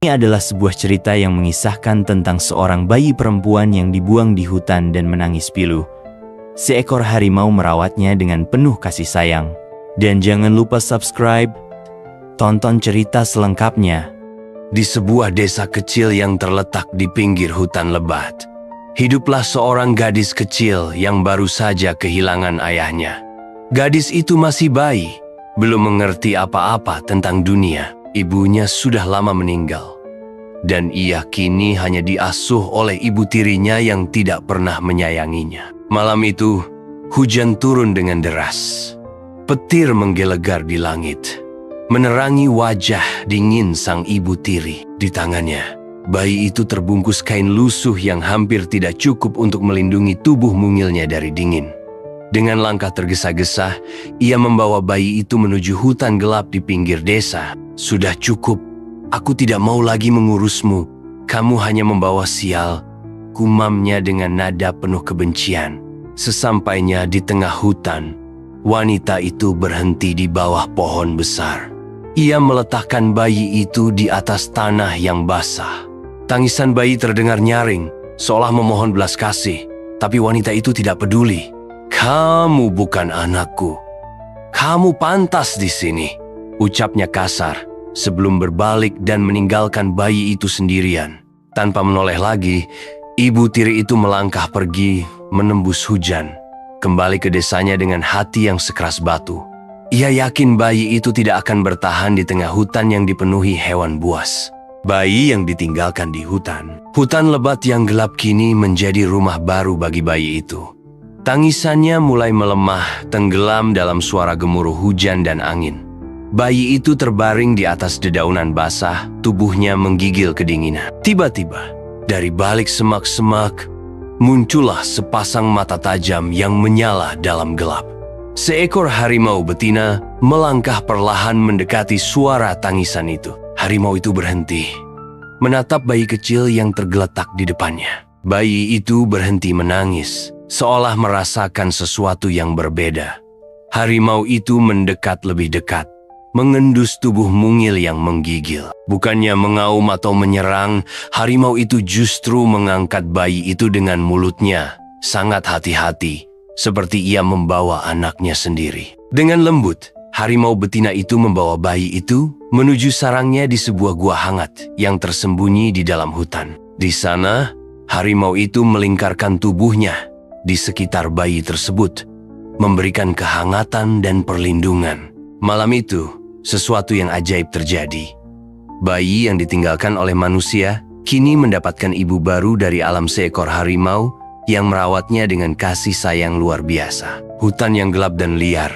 Ini adalah sebuah cerita yang mengisahkan tentang seorang bayi perempuan yang dibuang di hutan dan menangis pilu. Seekor harimau merawatnya dengan penuh kasih sayang. Dan jangan lupa subscribe, tonton cerita selengkapnya. Di sebuah desa kecil yang terletak di pinggir hutan lebat, hiduplah seorang gadis kecil yang baru saja kehilangan ayahnya. Gadis itu masih bayi, belum mengerti apa-apa tentang dunia. Ibunya sudah lama meninggal, dan ia kini hanya diasuh oleh ibu tirinya yang tidak pernah menyayanginya. Malam itu, hujan turun dengan deras. Petir menggelegar di langit, menerangi wajah dingin sang ibu tiri. Di tangannya, bayi itu terbungkus kain lusuh yang hampir tidak cukup untuk melindungi tubuh mungilnya dari dingin. Dengan langkah tergesa-gesa, ia membawa bayi itu menuju hutan gelap di pinggir desa. "Sudah cukup, aku tidak mau lagi mengurusmu. Kamu hanya membawa sial," gumamnya dengan nada penuh kebencian. Sesampainya di tengah hutan, wanita itu berhenti di bawah pohon besar. Ia meletakkan bayi itu di atas tanah yang basah. Tangisan bayi terdengar nyaring, seolah memohon belas kasih. Tapi wanita itu tidak peduli. "Kamu bukan anakku. Kamu pantas di sini," ucapnya kasar sebelum berbalik dan meninggalkan bayi itu sendirian. Tanpa menoleh lagi, ibu tiri itu melangkah pergi menembus hujan, kembali ke desanya dengan hati yang sekeras batu. Ia yakin bayi itu tidak akan bertahan di tengah hutan yang dipenuhi hewan buas. Bayi yang ditinggalkan di hutan. Hutan lebat yang gelap kini menjadi rumah baru bagi bayi itu. Tangisannya mulai melemah, tenggelam dalam suara gemuruh hujan dan angin. Bayi itu terbaring di atas dedaunan basah, tubuhnya menggigil kedinginan. Tiba-tiba, dari balik semak-semak, muncullah sepasang mata tajam yang menyala dalam gelap. Seekor harimau betina melangkah perlahan mendekati suara tangisan itu. Harimau itu berhenti, menatap bayi kecil yang tergeletak di depannya. Bayi itu berhenti menangis, seolah merasakan sesuatu yang berbeda. Harimau itu mendekat lebih dekat, mengendus tubuh mungil yang menggigil. Bukannya mengaum atau menyerang, harimau itu justru mengangkat bayi itu dengan mulutnya, sangat hati-hati, seperti ia membawa anaknya sendiri. Dengan lembut, harimau betina itu membawa bayi itu menuju sarangnya di sebuah gua hangat yang tersembunyi di dalam hutan. Di sana, harimau itu melingkarkan tubuhnya di sekitar bayi tersebut, memberikan kehangatan dan perlindungan. Malam itu, sesuatu yang ajaib terjadi. Bayi yang ditinggalkan oleh manusia kini mendapatkan ibu baru dari alam seekor harimau yang merawatnya dengan kasih sayang luar biasa. Hutan yang gelap dan liar,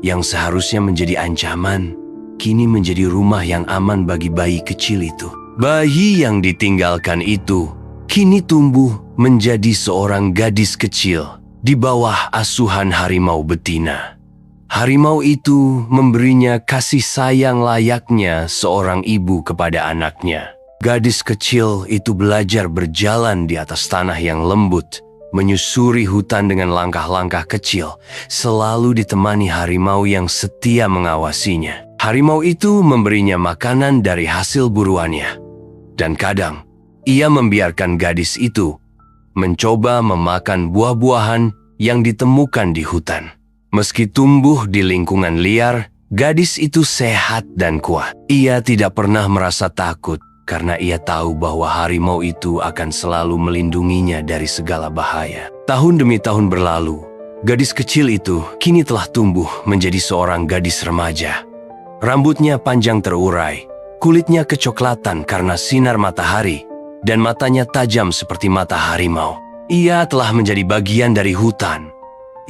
yang seharusnya menjadi ancaman, kini menjadi rumah yang aman bagi bayi kecil itu. Bayi yang ditinggalkan itu kini tumbuh menjadi seorang gadis kecil di bawah asuhan harimau betina. Harimau itu memberinya kasih sayang layaknya seorang ibu kepada anaknya. Gadis kecil itu belajar berjalan di atas tanah yang lembut, menyusuri hutan dengan langkah-langkah kecil, selalu ditemani harimau yang setia mengawasinya. Harimau itu memberinya makanan dari hasil buruannya, dan kadang ia membiarkan gadis itu mencoba memakan buah-buahan yang ditemukan di hutan. Meski tumbuh di lingkungan liar, gadis itu sehat dan kuat. Ia tidak pernah merasa takut karena ia tahu bahwa harimau itu akan selalu melindunginya dari segala bahaya. Tahun demi tahun berlalu, gadis kecil itu kini telah tumbuh menjadi seorang gadis remaja. Rambutnya panjang terurai, kulitnya kecoklatan karena sinar matahari, dan matanya tajam seperti mata harimau. Ia telah menjadi bagian dari hutan.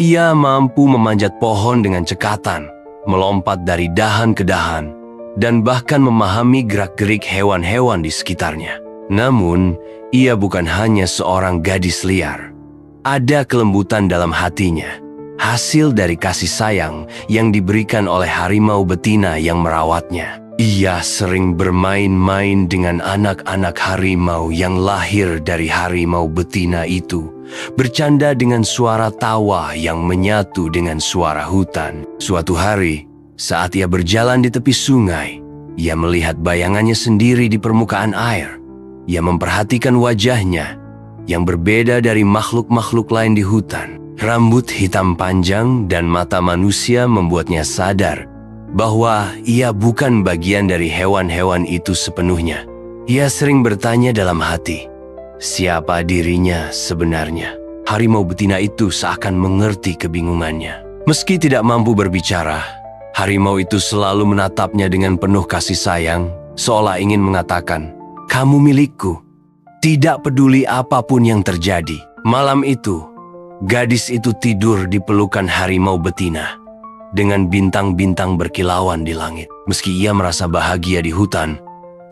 Ia mampu memanjat pohon dengan cekatan, melompat dari dahan ke dahan, dan bahkan memahami gerak-gerik hewan-hewan di sekitarnya. Namun, ia bukan hanya seorang gadis liar. Ada kelembutan dalam hatinya, hasil dari kasih sayang yang diberikan oleh harimau betina yang merawatnya. Ia sering bermain-main dengan anak-anak harimau yang lahir dari harimau betina itu, bercanda dengan suara tawa yang menyatu dengan suara hutan. Suatu hari, saat ia berjalan di tepi sungai, Ia melihat bayangannya sendiri di permukaan air. Ia memperhatikan wajahnya yang berbeda dari makhluk-makhluk lain di hutan. Rambut hitam panjang dan mata manusia membuatnya sadar bahwa ia bukan bagian dari hewan-hewan itu sepenuhnya. Ia sering bertanya dalam hati, siapa dirinya sebenarnya? Harimau betina itu seakan mengerti kebingungannya. Meski tidak mampu berbicara, harimau itu selalu menatapnya dengan penuh kasih sayang, seolah ingin mengatakan, "Kamu milikku, tidak peduli apapun yang terjadi." Malam itu, gadis itu tidur di pelukan harimau betina dengan bintang-bintang berkilauan di langit. Meski ia merasa bahagia di hutan,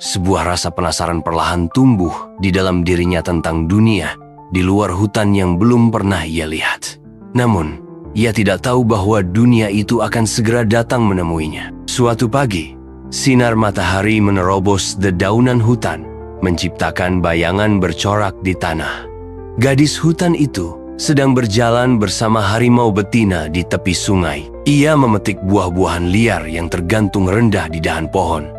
sebuah rasa penasaran perlahan tumbuh di dalam dirinya tentang dunia di luar hutan yang belum pernah ia lihat. Namun, ia tidak tahu bahwa dunia itu akan segera datang menemuinya. Suatu pagi, sinar matahari menerobos dedaunan hutan, menciptakan bayangan bercorak di tanah. Gadis hutan itu sedang berjalan bersama harimau betina di tepi sungai. Ia memetik buah-buahan liar yang tergantung rendah di dahan pohon,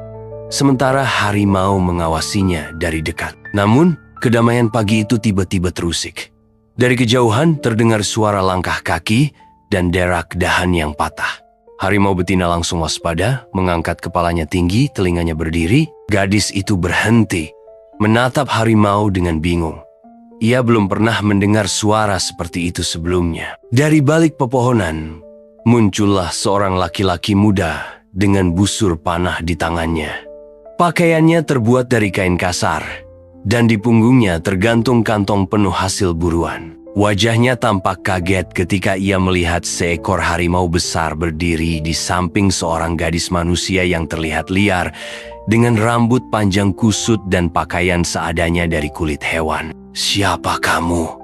sementara harimau mengawasinya dari dekat. Namun, kedamaian pagi itu tiba-tiba terusik. Dari kejauhan terdengar suara langkah kaki dan derak dahan yang patah. Harimau betina langsung waspada, mengangkat kepalanya tinggi, telinganya berdiri. Gadis itu berhenti, menatap harimau dengan bingung. Ia belum pernah mendengar suara seperti itu sebelumnya. Dari balik pepohonan, muncullah seorang laki-laki muda dengan busur panah di tangannya. Pakaiannya terbuat dari kain kasar, dan di punggungnya tergantung kantong penuh hasil buruan. Wajahnya tampak kaget ketika ia melihat seekor harimau besar berdiri di samping seorang gadis manusia yang terlihat liar dengan rambut panjang kusut dan pakaian seadanya dari kulit hewan. "Siapa kamu?"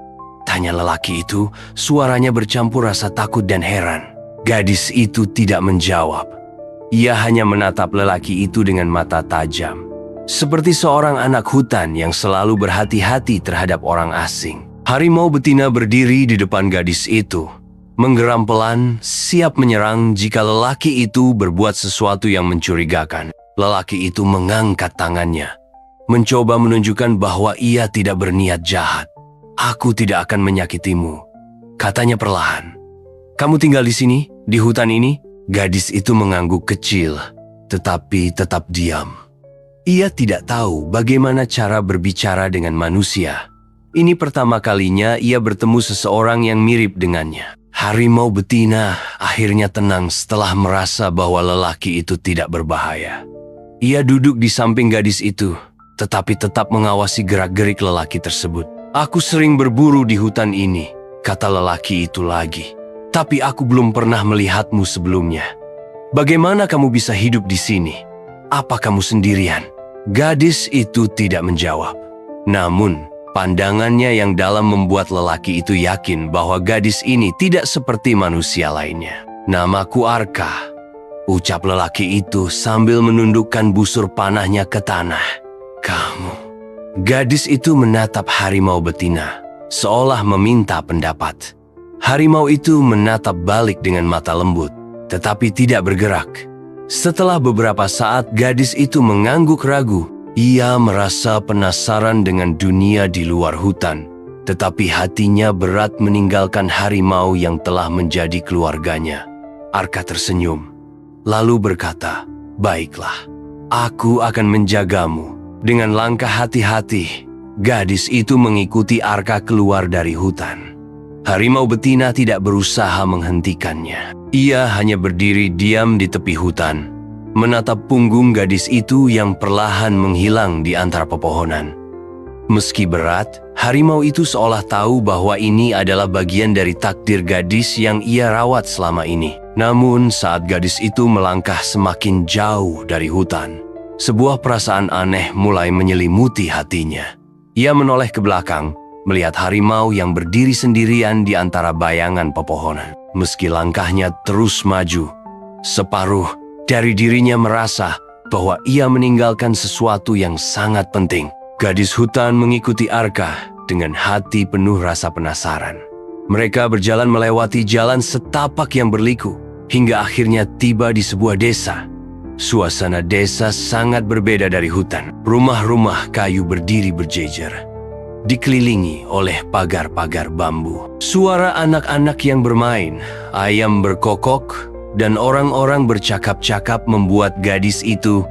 tanya lelaki itu, suaranya bercampur rasa takut dan heran. Gadis itu tidak menjawab. Ia hanya menatap lelaki itu dengan mata tajam, seperti seorang anak hutan yang selalu berhati-hati terhadap orang asing. Harimau betina berdiri di depan gadis itu, menggeram pelan, siap menyerang jika lelaki itu berbuat sesuatu yang mencurigakan. Lelaki itu mengangkat tangannya, mencoba menunjukkan bahwa ia tidak berniat jahat. "Aku tidak akan menyakitimu," katanya perlahan. "Kamu tinggal di sini, di hutan ini?" Gadis itu mengangguk kecil, tetapi tetap diam. Ia tidak tahu bagaimana cara berbicara dengan manusia. Ini pertama kalinya ia bertemu seseorang yang mirip dengannya. Harimau betina akhirnya tenang setelah merasa bahwa lelaki itu tidak berbahaya. Ia duduk di samping gadis itu, tetapi tetap mengawasi gerak-gerik lelaki tersebut. "Aku sering berburu di hutan ini," kata lelaki itu lagi. "Tapi aku belum pernah melihatmu sebelumnya. Bagaimana kamu bisa hidup di sini? Apa kamu sendirian?" Gadis itu tidak menjawab. Namun, pandangannya yang dalam membuat lelaki itu yakin bahwa gadis ini tidak seperti manusia lainnya. "Namaku Arka," ucap lelaki itu sambil menundukkan busur panahnya ke tanah. "Kamu..." Gadis itu menatap harimau betina, seolah meminta pendapat. Harimau itu menatap balik dengan mata lembut, tetapi tidak bergerak. Setelah beberapa saat gadis itu mengangguk ragu. Ia merasa penasaran dengan dunia di luar hutan, tetapi hatinya berat meninggalkan harimau yang telah menjadi keluarganya. Arka tersenyum, lalu berkata, "Baiklah, aku akan menjagamu." Dengan langkah hati-hati, gadis itu mengikuti Arka keluar dari hutan. Harimau betina tidak berusaha menghentikannya. Ia hanya berdiri diam di tepi hutan, menatap punggung gadis itu yang perlahan menghilang di antara pepohonan. Meski berat, harimau itu seolah tahu bahwa ini adalah bagian dari takdir gadis yang ia rawat selama ini. Namun saat gadis itu melangkah semakin jauh dari hutan, sebuah perasaan aneh mulai menyelimuti hatinya. Ia menoleh ke belakang, melihat harimau yang berdiri sendirian di antara bayangan pepohonan. Meski langkahnya terus maju, separuh dari dirinya merasa bahwa ia meninggalkan sesuatu yang sangat penting. Gadis hutan mengikuti Arka dengan hati penuh rasa penasaran. Mereka berjalan melewati jalan setapak yang berliku, hingga akhirnya tiba di sebuah desa. Suasana desa sangat berbeda dari hutan. Rumah-rumah kayu berdiri berjejer, dikelilingi oleh pagar-pagar bambu. Suara anak-anak yang bermain, ayam berkokok, dan orang-orang bercakap-cakap membuat gadis itu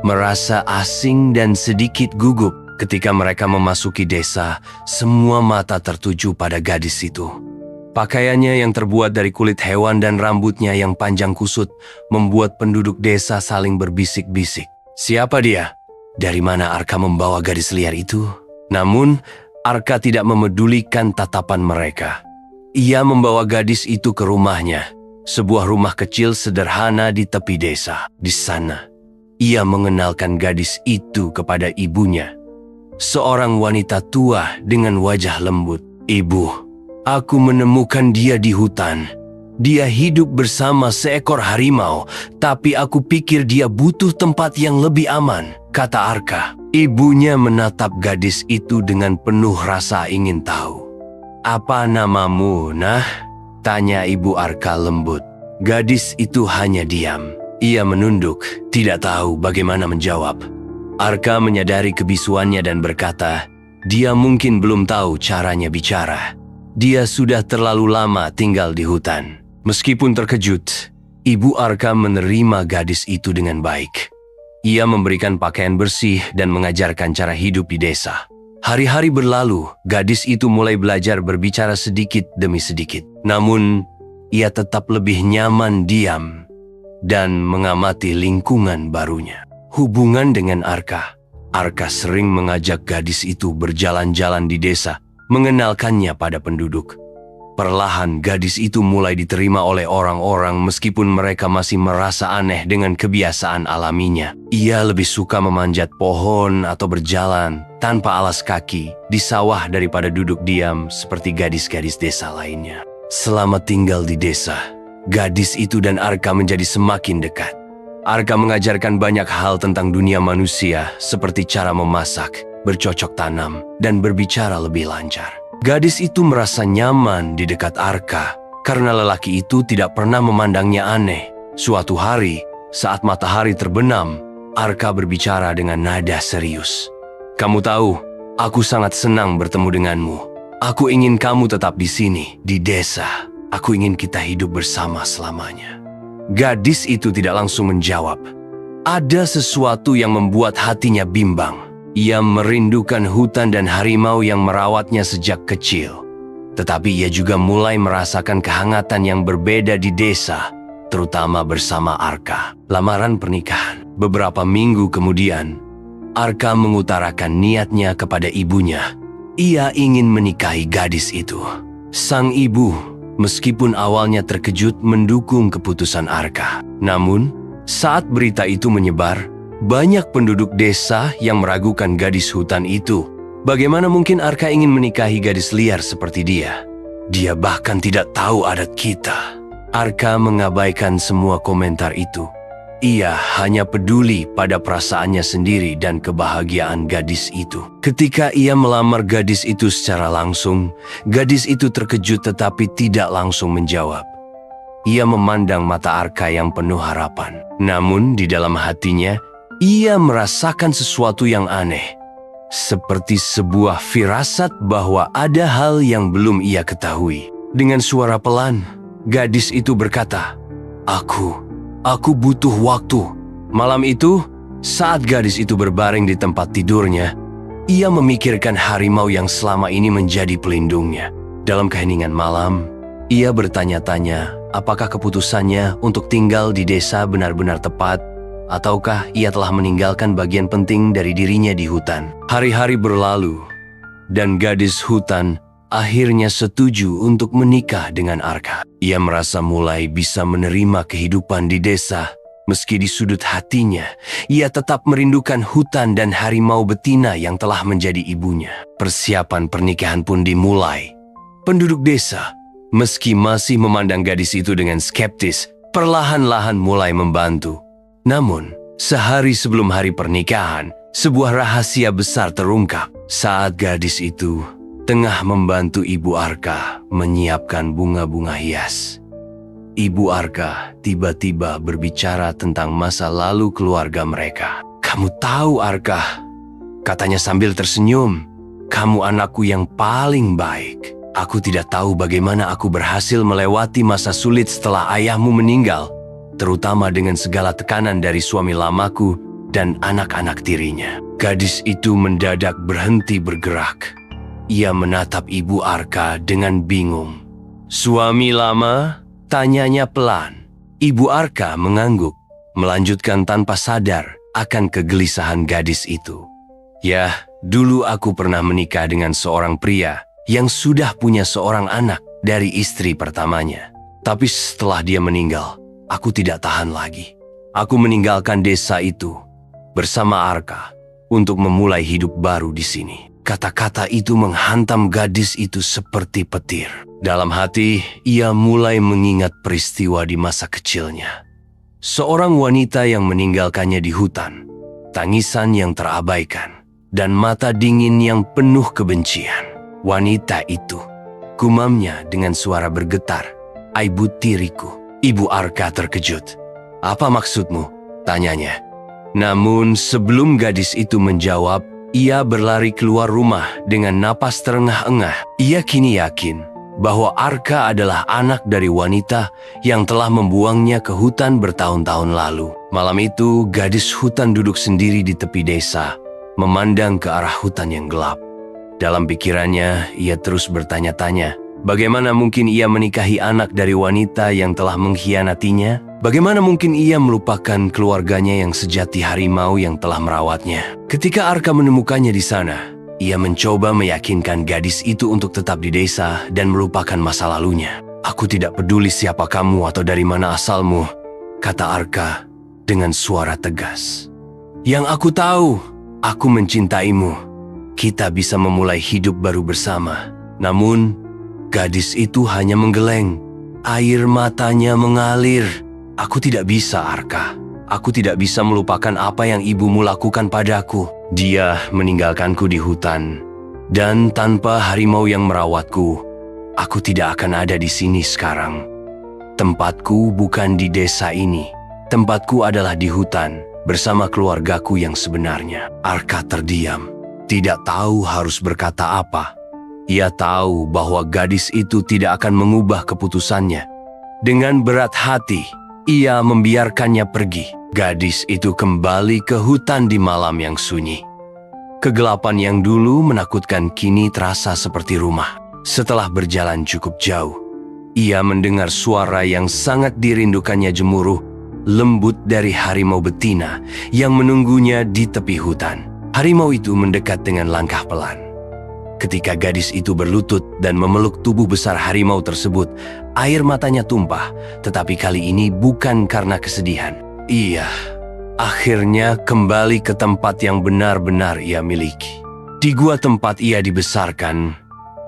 merasa asing dan sedikit gugup. Ketika mereka memasuki desa, semua mata tertuju pada gadis itu. Pakaiannya yang terbuat dari kulit hewan dan rambutnya yang panjang kusut membuat penduduk desa saling berbisik-bisik. Siapa dia? Dari mana Arka membawa gadis liar itu? Namun, Arka tidak memedulikan tatapan mereka. Ia membawa gadis itu ke rumahnya, sebuah rumah kecil sederhana di tepi desa. Di sana, ia mengenalkan gadis itu kepada ibunya, seorang wanita tua dengan wajah lembut. "Ibu, aku menemukan dia di hutan. Dia hidup bersama seekor harimau, tapi aku pikir dia butuh tempat yang lebih aman," kata Arka. Ibunya menatap gadis itu dengan penuh rasa ingin tahu. "Apa namamu, nah?" tanya ibu Arka lembut. Gadis itu hanya diam. Ia menunduk, tidak tahu bagaimana menjawab. Arka menyadari kebisuannya dan berkata, dia mungkin belum tahu caranya bicara. Dia sudah terlalu lama tinggal di hutan. Meskipun terkejut, ibu Arka menerima gadis itu dengan baik. Ia memberikan pakaian bersih dan mengajarkan cara hidup di desa. Hari-hari berlalu, gadis itu mulai belajar berbicara sedikit demi sedikit. Namun, ia tetap lebih nyaman diam dan mengamati lingkungan barunya. Hubungan dengan Arka. Arka sering mengajak gadis itu berjalan-jalan di desa, mengenalkannya pada penduduk. Perlahan gadis itu mulai diterima oleh orang-orang meskipun mereka masih merasa aneh dengan kebiasaan alaminya. Ia lebih suka memanjat pohon atau berjalan tanpa alas kaki di sawah daripada duduk diam seperti gadis-gadis desa lainnya. Selama tinggal di desa, gadis itu dan Arka menjadi semakin dekat. Arka mengajarkan banyak hal tentang dunia manusia seperti cara memasak, bercocok tanam, dan berbicara lebih lancar. Gadis itu merasa nyaman di dekat Arka karena lelaki itu tidak pernah memandangnya aneh. Suatu hari, saat matahari terbenam, Arka berbicara dengan nada serius. "Kamu tahu, aku sangat senang bertemu denganmu. Aku ingin kamu tetap di sini, di desa. Aku ingin kita hidup bersama selamanya." Gadis itu tidak langsung menjawab. Ada sesuatu yang membuat hatinya bimbang. Ia merindukan hutan dan harimau yang merawatnya sejak kecil. Tetapi ia juga mulai merasakan kehangatan yang berbeda di desa, terutama bersama Arka. Lamaran pernikahan. Beberapa minggu kemudian, Arka mengutarakan niatnya kepada ibunya. Ia ingin menikahi gadis itu. Sang ibu, meskipun awalnya terkejut, mendukung keputusan Arka. Namun, saat berita itu menyebar, banyak penduduk desa yang meragukan gadis hutan itu. Bagaimana mungkin Arka ingin menikahi gadis liar seperti dia? Dia bahkan tidak tahu adat kita. Arka mengabaikan semua komentar itu. Ia hanya peduli pada perasaannya sendiri dan kebahagiaan gadis itu. Ketika ia melamar gadis itu secara langsung, gadis itu terkejut tetapi tidak langsung menjawab. Ia memandang mata Arka yang penuh harapan. Namun di dalam hatinya, ia merasakan sesuatu yang aneh, seperti sebuah firasat bahwa ada hal yang belum ia ketahui. Dengan suara pelan, gadis itu berkata, Aku butuh waktu." Malam itu, saat gadis itu berbaring di tempat tidurnya, ia memikirkan harimau yang selama ini menjadi pelindungnya. Dalam keheningan malam, ia bertanya-tanya apakah keputusannya untuk tinggal di desa benar-benar tepat, ataukah ia telah meninggalkan bagian penting dari dirinya di hutan. Hari-hari berlalu, dan gadis hutan akhirnya setuju untuk menikah dengan Arka. Ia merasa mulai bisa menerima kehidupan di desa. Meski di sudut hatinya, ia tetap merindukan hutan dan harimau betina yang telah menjadi ibunya. Persiapan pernikahan pun dimulai. Penduduk desa, meski masih memandang gadis itu dengan skeptis, perlahan-lahan mulai membantu. Namun, sehari sebelum hari pernikahan, sebuah rahasia besar terungkap. Saat gadis itu tengah membantu ibu Arka menyiapkan bunga-bunga hias, Ibu Arka tiba-tiba berbicara tentang masa lalu keluarga mereka. "Kamu tahu, Arka," katanya sambil tersenyum, "kamu anakku yang paling baik. Aku tidak tahu bagaimana aku berhasil melewati masa sulit setelah ayahmu meninggal, terutama dengan segala tekanan dari suami lamaku dan anak-anak tirinya." Gadis itu mendadak berhenti bergerak. Ia menatap Ibu Arka dengan bingung. "Suami lama?" tanyanya pelan. Ibu Arka mengangguk, melanjutkan tanpa sadar akan kegelisahan gadis itu. "Ya, dulu aku pernah menikah dengan seorang pria yang sudah punya seorang anak dari istri pertamanya. Tapi setelah dia meninggal, aku tidak tahan lagi. Aku meninggalkan desa itu bersama Arka untuk memulai hidup baru di sini." Kata-kata itu menghantam gadis itu seperti petir. Dalam hati, ia mulai mengingat peristiwa di masa kecilnya. Seorang wanita yang meninggalkannya di hutan, tangisan yang terabaikan, dan mata dingin yang penuh kebencian. "Wanita itu," gumamnya dengan suara bergetar, "Ibu tiriku." Ibu Arka terkejut. "Apa maksudmu?" tanyanya. Namun sebelum gadis itu menjawab, ia berlari keluar rumah dengan napas terengah-engah. Ia kini yakin bahwa Arka adalah anak dari wanita yang telah membuangnya ke hutan bertahun-tahun lalu. Malam itu, gadis hutan duduk sendiri di tepi desa, memandang ke arah hutan yang gelap. Dalam pikirannya, ia terus bertanya-tanya, bagaimana mungkin ia menikahi anak dari wanita yang telah mengkhianatinya? Bagaimana mungkin ia melupakan keluarganya yang sejati, harimau yang telah merawatnya? Ketika Arka menemukannya di sana, ia mencoba meyakinkan gadis itu untuk tetap di desa dan melupakan masa lalunya. "Aku tidak peduli siapa kamu atau dari mana asalmu," kata Arka dengan suara tegas. "Yang aku tahu, aku mencintaimu. Kita bisa memulai hidup baru bersama." Namun, gadis itu hanya menggeleng. Air matanya mengalir. "Aku tidak bisa, Arka. Aku tidak bisa melupakan apa yang ibumu lakukan padaku. Dia meninggalkanku di hutan. Dan tanpa harimau yang merawatku, aku tidak akan ada di sini sekarang. Tempatku bukan di desa ini. Tempatku adalah di hutan bersama keluargaku yang sebenarnya." Arka terdiam, tidak tahu harus berkata apa. Ia tahu bahwa gadis itu tidak akan mengubah keputusannya. Dengan berat hati, ia membiarkannya pergi. Gadis itu kembali ke hutan di malam yang sunyi. Kegelapan yang dulu menakutkan kini terasa seperti rumah. Setelah berjalan cukup jauh, ia mendengar suara yang sangat dirindukannya gemuruh, lembut dari harimau betina yang menunggunya di tepi hutan. Harimau itu mendekat dengan langkah pelan. Ketika gadis itu berlutut dan memeluk tubuh besar harimau tersebut, air matanya tumpah, tetapi kali ini bukan karena kesedihan. Ia akhirnya kembali ke tempat yang benar-benar ia miliki. Di gua tempat ia dibesarkan,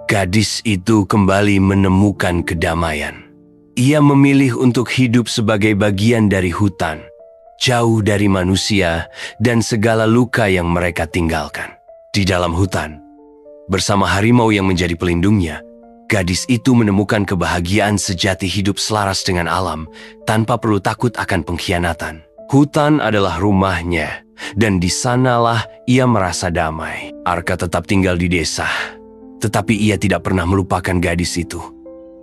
gadis itu kembali menemukan kedamaian. Ia memilih untuk hidup sebagai bagian dari hutan, jauh dari manusia dan segala luka yang mereka tinggalkan. Di dalam hutan, bersama harimau yang menjadi pelindungnya, gadis itu menemukan kebahagiaan sejati hidup selaras dengan alam tanpa perlu takut akan pengkhianatan. Hutan adalah rumahnya, dan di sanalah ia merasa damai. Arka tetap tinggal di desa, tetapi ia tidak pernah melupakan gadis itu.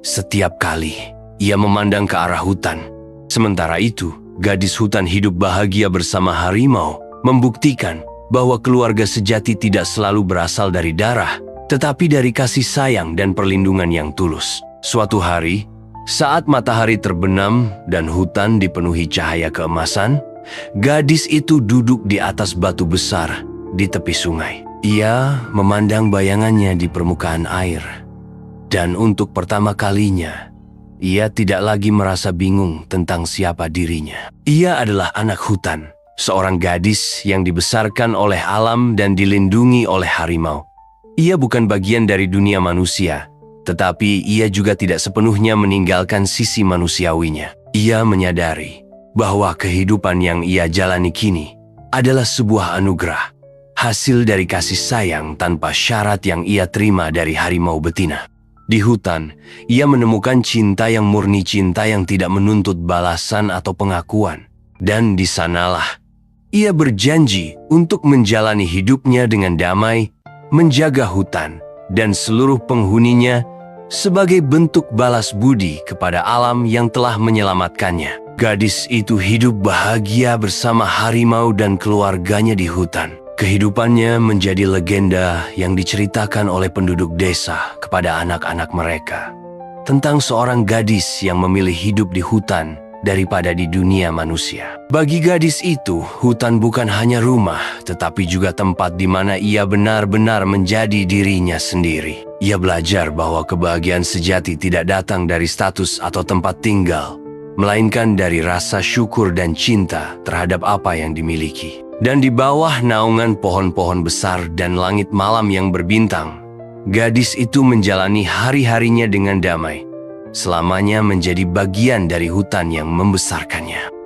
Setiap kali ia memandang ke arah hutan, sementara itu gadis hutan hidup bahagia bersama harimau, membuktikan bahwa keluarga sejati tidak selalu berasal dari darah, tetapi dari kasih sayang dan perlindungan yang tulus. Suatu hari, saat matahari terbenam dan hutan dipenuhi cahaya keemasan, gadis itu duduk di atas batu besar di tepi sungai. Ia memandang bayangannya di permukaan air, dan untuk pertama kalinya, ia tidak lagi merasa bingung tentang siapa dirinya. Ia adalah anak hutan, seorang gadis yang dibesarkan oleh alam dan dilindungi oleh harimau. Ia bukan bagian dari dunia manusia, tetapi ia juga tidak sepenuhnya meninggalkan sisi manusiawinya. Ia menyadari bahwa kehidupan yang ia jalani kini adalah sebuah anugerah, hasil dari kasih sayang tanpa syarat yang ia terima dari harimau betina. Di hutan, ia menemukan cinta yang murni, cinta yang tidak menuntut balasan atau pengakuan. Dan di sanalah, ia berjanji untuk menjalani hidupnya dengan damai, menjaga hutan dan seluruh penghuninya sebagai bentuk balas budi kepada alam yang telah menyelamatkannya. Gadis itu hidup bahagia bersama harimau dan keluarganya di hutan. Kehidupannya menjadi legenda yang diceritakan oleh penduduk desa kepada anak-anak mereka tentang seorang gadis yang memilih hidup di hutan daripada di dunia manusia. Bagi gadis itu, hutan bukan hanya rumah, tetapi juga tempat di mana ia benar-benar menjadi dirinya sendiri. Ia belajar bahwa kebahagiaan sejati tidak datang dari status atau tempat tinggal, melainkan dari rasa syukur dan cinta terhadap apa yang dimiliki. Dan di bawah naungan pohon-pohon besar dan langit malam yang berbintang, gadis itu menjalani hari-harinya dengan damai, selamanya menjadi bagian dari hutan yang membesarkannya.